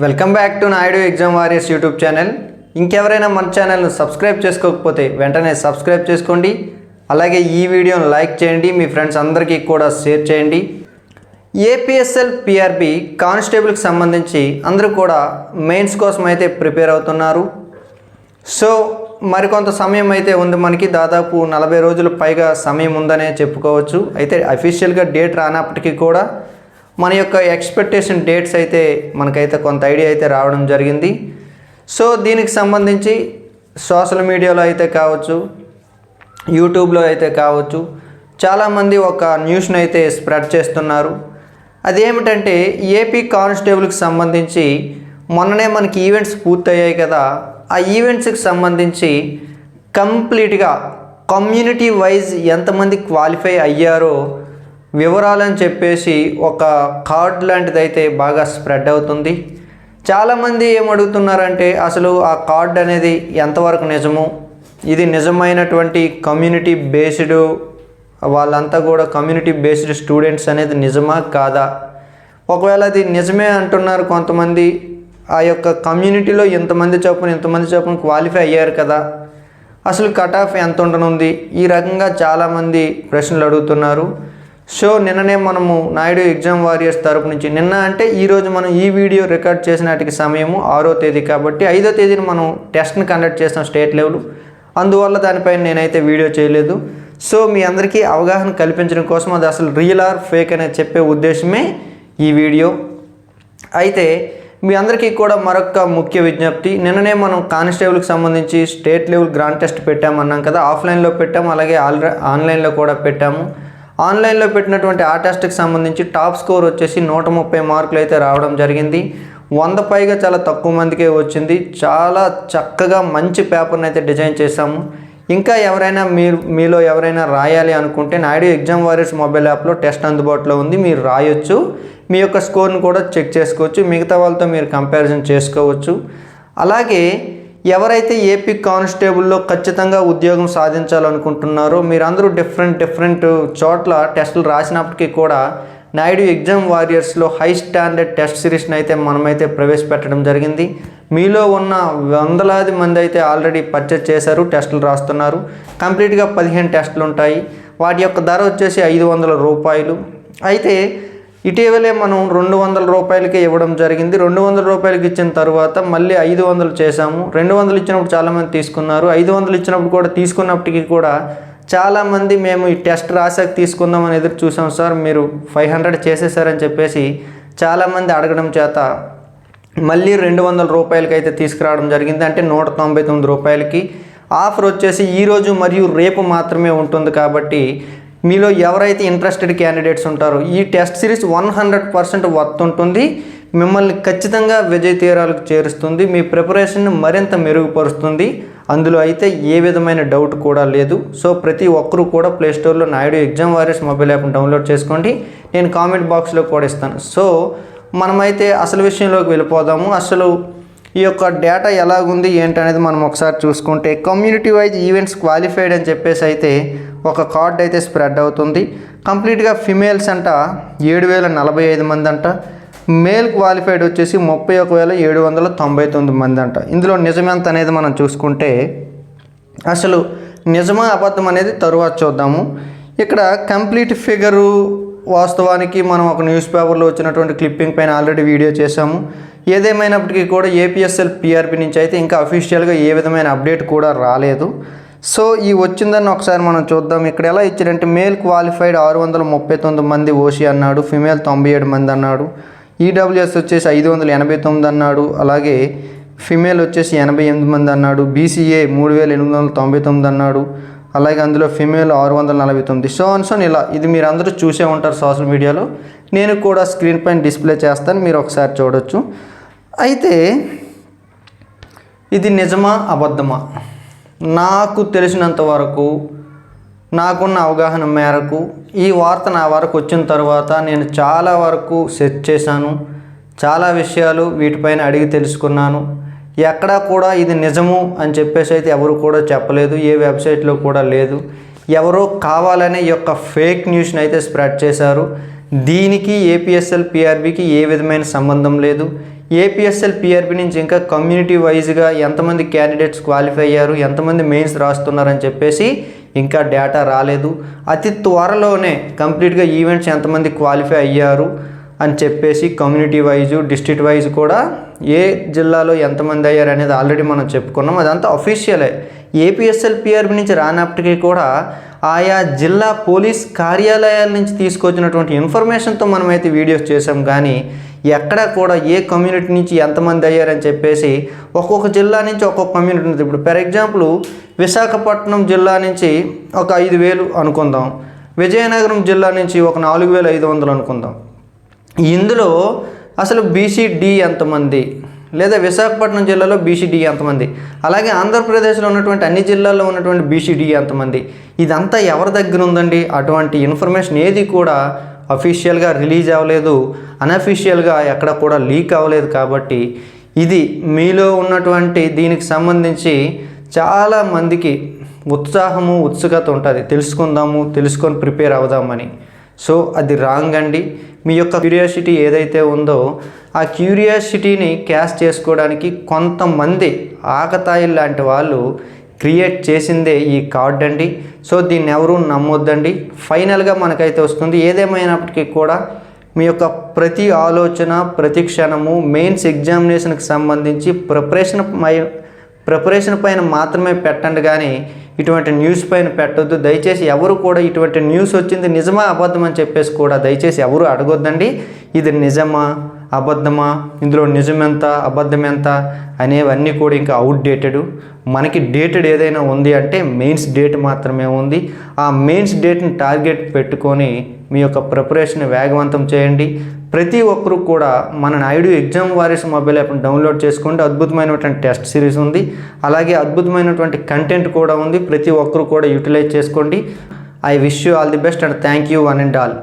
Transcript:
Welcome back to Naidu exam warriors YouTube channel. ఇంకెవరైనా మన ఛానల్ను సబ్స్క్రైబ్ చేసుకోకపోతే వెంటనే సబ్స్క్రైబ్ చేసుకోండి. అలాగే ఈ వీడియోను లైక్ చేయండి, మీ ఫ్రెండ్స్ అందరికీ కూడా షేర్ చేయండి. ఏపీఎస్ఎల్ పిఆర్బి కానిస్టేబుల్కి సంబంధించి అందరూ కూడా మెయిన్స్ కోసం అయితే ప్రిపేర్ అవుతున్నారు. సో మరికొంత సమయం అయితే ఉంది, మనకి దాదాపు 40 రోజులు పైగా సమయం ఉందనే చెప్పుకోవచ్చు. అయితే అఫీషియల్గా డేట్ రానప్పటికీ కూడా మన యొక్క ఎక్స్పెక్టేషన్ డేట్స్ అయితే మనకైతే కొంత ఐడియా అయితే రావడం జరిగింది. సో దీనికి సంబంధించి సోషల్ మీడియాలో అయితే కావచ్చు, యూట్యూబ్లో అయితే కావచ్చు, చాలామంది ఒక న్యూస్ని అయితే స్ప్రెడ్ చేస్తున్నారు. అదేమిటంటే ఏపీ కానిస్టేబుల్కి సంబంధించి మొన్ననే మనకి ఈవెంట్స్ పూర్తయ్యాయి కదా, ఆ ఈవెంట్స్కి సంబంధించి కంప్లీట్గా కమ్యూనిటీ వైజ్ ఎంతమంది క్వాలిఫై అయ్యారో వివరాలని చెప్పేసి ఒక కార్డ్ లాంటిది అయితే బాగా స్ప్రెడ్ అవుతుంది. చాలామంది ఏమడుగుతున్నారంటే అసలు ఆ కార్డ్ అనేది ఎంతవరకు నిజము, ఇది నిజమైనటువంటి కమ్యూనిటీ బేస్డ్, వాళ్ళంతా కూడా కమ్యూనిటీ బేస్డ్ స్టూడెంట్స్ అనేది నిజమా కాదా? ఒకవేళ అది నిజమే అంటున్నారు కొంతమంది, ఆ యొక్క కమ్యూనిటీలో ఇంతమంది చొప్పున క్వాలిఫై అయ్యారు కదా, అసలు కట్ ఆఫ్ ఎంత ఉండనుంది? ఈ రకంగా చాలామంది ప్రశ్నలు అడుగుతున్నారు. సో నిన్ననే మనము నాయుడు ఎగ్జామ్ వారియర్స్ తరపు నుంచి, నిన్న అంటే ఈరోజు మనం ఈ వీడియో రికార్డ్ చేసినటికి సమయము 6వ తేదీ కాబట్టి 5వ తేదీన మనం టెస్ట్ని కండక్ట్ చేస్తాం స్టేట్ లెవెల్. అందువల్ల దానిపైన నేనైతే వీడియో చేయలేదు. సో మీ అందరికీ అవగాహన కల్పించడం కోసం అది అసలు రియల్ ఆర్ ఫేక్ అనేది చెప్పే ఉద్దేశమే ఈ వీడియో. అయితే మీ అందరికీ కూడా మరొక ముఖ్య విజ్ఞప్తి, నిన్ననే మనం కానిస్టేబుల్కి సంబంధించి స్టేట్ లెవెల్ గ్రాండ్ టెస్ట్ పెట్టామన్నాం కదా, ఆఫ్లైన్లో పెట్టాము, అలాగే ఆన్లైన్లో కూడా పెట్టాము. ఆన్లైన్లో పెట్టినటువంటి ఆ టెస్ట్కి సంబంధించి టాప్ స్కోర్ వచ్చేసి 130 మార్కులు అయితే రావడం జరిగింది. 100 పైగా చాలా తక్కువ మందికే వచ్చింది. చాలా చక్కగా మంచి పేపర్ని అయితే డిజైన్ చేశాము. ఇంకా ఎవరైనా మీలో ఎవరైనా రాయాలి అనుకుంటే నాయుడు ఎగ్జామ్ వారియర్స్ మొబైల్ యాప్లో టెస్ట్ అందుబాటులో ఉంది, మీరు రాయొచ్చు. మీ యొక్క స్కోర్ని కూడా చెక్ చేసుకోవచ్చు, మిగతా వాళ్ళతో మీరు కంపారిజన్ చేసుకోవచ్చు. అలాగే ఎవరైతే ఏపీ కానిస్టేబుల్లో ఖచ్చితంగా ఉద్యోగం సాధించాలనుకుంటున్నారో మీరందరూ డిఫరెంట్ చోట్ల టెస్టులు రాసినప్పటికీ కూడా నాయుడు ఎగ్జామ్ వారియర్స్లో హై స్టాండర్డ్ టెస్ట్ సిరీస్ని అయితే మనమైతే ప్రవేశపెట్టడం జరిగింది. మీలో ఉన్న వందలాది మంది అయితే ఆల్రెడీ పర్చేజ్ చేశారు, టెస్టులు రాస్తున్నారు. కంప్లీట్గా 15 టెస్టులు ఉంటాయి. వాటి యొక్క ధర వచ్చేసి 500 రూపాయలు. అయితే ఇటీవలే మనం 200 రూపాయలకే ఇవ్వడం జరిగింది. 200 రూపాయలకి ఇచ్చిన తర్వాత మళ్ళీ 500 చేశాము. 200 ఇచ్చినప్పుడు చాలామంది తీసుకున్నారు. 500 ఇచ్చినప్పుడు కూడా తీసుకున్నప్పటికీ కూడా చాలామంది మేము ఈ టెస్ట్ రాసాక తీసుకుందామని ఎదురు చూసాం సార్, మీరు 500 చేసేసారని చెప్పేసి చాలామంది అడగడం చేత మళ్ళీ 200 రూపాయలకి అయితే తీసుకురావడం జరిగింది. అంటే 199 రూపాయలకి. ఆఫర్ వచ్చేసి ఈరోజు మరియు రేపు మాత్రమే ఉంటుంది కాబట్టి మీలో ఎవరైతే ఇంట్రెస్టెడ్ క్యాండిడేట్స్ ఉంటారో ఈ టెస్ట్ సిరీస్ 100% వర్త్ ఉంటుంది, మిమ్మల్ని ఖచ్చితంగా విజయ తీరాలకు చేరుస్తుంది, మీ ప్రిపరేషన్ని మరింత మెరుగుపరుస్తుంది. అందులో అయితే ఏ విధమైన డౌట్ కూడా లేదు. సో ప్రతి ఒక్కరూ కూడా ప్లేస్టోర్లో నాయుడు ఎగ్జామ్ వారియర్స్ మొబైల్ యాప్ని డౌన్లోడ్ చేసుకోండి, నేను కామెంట్ బాక్స్లో కూడా ఇస్తాను. సో మనమైతే అసలు విషయంలోకి వెళ్ళిపోదాము. అసలు ఈ యొక్క డేటా ఎలాగుంది ఏంటనేది మనం ఒకసారి చూసుకుంటే, కమ్యూనిటీ వైజ్ ఈవెంట్స్ క్వాలిఫైడ్ అని చెప్పేసి అయితే ఒక కార్డ్ అయితే స్ప్రెడ్ అవుతుంది. కంప్లీట్గా ఫిమేల్స్ అంట 7045 మంది అంట, మేల్ క్వాలిఫైడ్ వచ్చేసి 31799 మంది అంట. ఇందులో నిజమెంత అనేది మనం చూసుకుంటే, అసలు నిజమా అబద్ధం అనేది తరువాత చూద్దాము. ఇక్కడ కంప్లీట్ ఫిగరు వాస్తవానికి మనం ఒక న్యూస్ పేపర్లో వచ్చినటువంటి క్లిప్పింగ్ పైన ఆల్రెడీ వీడియో చేశాము. ఏదేమైనప్పటికీ కూడా ఏపీఎస్ఎల్ పిఆర్బి నుంచి అయితే ఇంకా అఫీషియల్గా ఏ విధమైన అప్డేట్ కూడా రాలేదు. సో ఈ వచ్చిందని ఒకసారి మనం చూద్దాం. ఇక్కడ ఎలా ఇచ్చారంటే మేల్ క్వాలిఫైడ్ 639 మంది ఓసీ అన్నాడు, ఫిమేల్ 97 మంది అన్నాడు, ఈడబ్ల్యూఎస్ వచ్చేసి 589 అన్నాడు, అలాగే ఫిమేల్ వచ్చేసి 88 మంది అన్నాడు, బీసీఏ 3899 అన్నాడు, అలాగే అందులో ఫిమేల్ 649. సో ఇలా ఇది మీరు అందరూ చూసే ఉంటారు సోషల్ మీడియాలో, నేను కూడా స్క్రీన్ పైన డిస్ప్లే చేస్తాను, మీరు ఒకసారి చూడొచ్చు. అయితే ఇది నిజమా అబద్ధమా? నాకు తెలిసినంత వరకు, నాకున్న అవగాహన మేరకు ఈ వార్త నా వరకు వచ్చిన తర్వాత నేను చాలా వరకు సెర్చ్ చేశాను, చాలా విషయాలు వీటిపైన అడిగి తెలుసుకున్నాను. ఎక్కడా కూడా ఇది నిజము అని చెప్పేసి అయితే ఎవరు కూడా చెప్పలేదు, ఏ వెబ్సైట్లో కూడా లేదు. ఎవరో కావాలనే ఈ యొక్క ఫేక్ న్యూస్ని అయితే స్ప్రెడ్ చేశారు. దీనికి ఏపీఎస్ఎల్ పిఆర్బికి ఏ విధమైన సంబంధం లేదు. ఏపీఎస్ఎల్ పిఆర్బి నుంచి ఇంకా కమ్యూనిటీ వైజ్గా ఎంతమంది క్యాండిడేట్స్ క్వాలిఫై అయ్యారు, ఎంతమంది మెయిన్స్ రాస్తున్నారని చెప్పేసి ఇంకా డేటా రాలేదు. అతి త్వరలోనే కంప్లీట్గా ఈవెంట్స్ ఎంతమంది క్వాలిఫై అయ్యారు అని చెప్పేసి కమ్యూనిటీ వైజు డిస్ట్రిక్ట్ వైజ్ కూడా ఏ జిల్లాలో ఎంతమంది అయ్యారు అనేది ఆల్రెడీ మనం చెప్పుకున్నాం. అదంతా అఫీషియలే. ఏపీఎస్ఎల్ పిఆర్బి నుంచి రానప్పటికీ కూడా ఆయా జిల్లా పోలీస్ కార్యాలయాల నుంచి తీసుకొచ్చినటువంటి ఇన్ఫర్మేషన్తో మనమైతే వీడియోస్ చేసాం. కానీ ఎక్కడ కూడా ఏ కమ్యూనిటీ నుంచి ఎంతమంది అయ్యారని చెప్పేసి ఒక్కొక్క జిల్లా నుంచి ఒక్కొక్క కమ్యూనిటీ ఉంది. ఇప్పుడు ఫర్ ఎగ్జాంపుల్ విశాఖపట్నం జిల్లా నుంచి ఒక 5,000 అనుకుందాం, విజయనగరం జిల్లా నుంచి ఒక 4,500 అనుకుందాం. ఇందులో అసలు బీసీడీ ఎంతమంది, లేదా విశాఖపట్నం జిల్లాలో బీసీడీ ఎంతమంది, అలాగే ఆంధ్రప్రదేశ్లో ఉన్నటువంటి అన్ని జిల్లాల్లో ఉన్నటువంటి బీసీడీ ఎంతమంది, ఇదంతా ఎవరి దగ్గర ఉందండి? అటువంటి ఇన్ఫర్మేషన్ ఏది కూడా అఫీషియల్గా రిలీజ్ అవ్వలేదు, అన్అఫీషియల్గా ఎక్కడ కూడా లీక్ అవ్వలేదు. కాబట్టి ఇది మీలో ఉన్నటువంటి దీనికి సంబంధించి చాలామందికి ఉత్సాహము ఉత్సుకత ఉంటుంది, తెలుసుకొని ప్రిపేర్ అవుదామని. సో అది రాంగ్ అండి. మీ యొక్క క్యూరియాసిటీ ఏదైతే ఉందో ఆ క్యూరియాసిటీని క్యాష్ చేసుకోవడానికి కొంతమంది ఆకతాయిలు లాంటి వాళ్ళు క్రియేట్ చేసిందే ఈ కార్డ్ అండి. సో దీన్ని ఎవరూ నమ్మొద్దండి. ఫైనల్గా మనకైతే వస్తుంది. ఏదేమైనప్పటికీ కూడా మీ యొక్క ప్రతి ఆలోచన, ప్రతి క్షణము మెయిన్స్ ఎగ్జామినేషన్కి సంబంధించి ప్రిపరేషన్ పైన మాత్రమే పెట్టండి, కానీ ఇటువంటి న్యూస్ పైన పెట్టొద్దు. దయచేసి ఎవరు కూడా ఇటువంటి న్యూస్ వచ్చింది నిజమా అబద్ధం అని చెప్పేసి కూడా దయచేసి ఎవరు అడగొద్దండి. ఇది నిజమా అబద్ధమా, ఇందులో నిజమెంత అబద్ధం ఎంత అనేవన్నీ కూడా ఇంకా అవుట్డేటెడ్. మనకి డేటెడ్ ఏదైనా ఉంది అంటే మెయిన్స్ డేట్ మాత్రమే ఉంది. ఆ మెయిన్స్ డేట్ని టార్గెట్ పెట్టుకొని మీ యొక్క ప్రిపరేషన్ వేగవంతం చేయండి. ప్రతి ఒక్కరు కూడా మన నాయుడు ఎగ్జామ్ వారియర్స్ మొబైల్ యాప్ని డౌన్లోడ్ చేసుకోండి. అద్భుతమైనటువంటి టెస్ట్ సిరీస్ ఉంది, అలాగే అద్భుతమైనటువంటి కంటెంట్ కూడా ఉంది. ప్రతి ఒక్కరు కూడా యూటిలైజ్ చేసుకోండి. I wish you all the best and thank you one and all.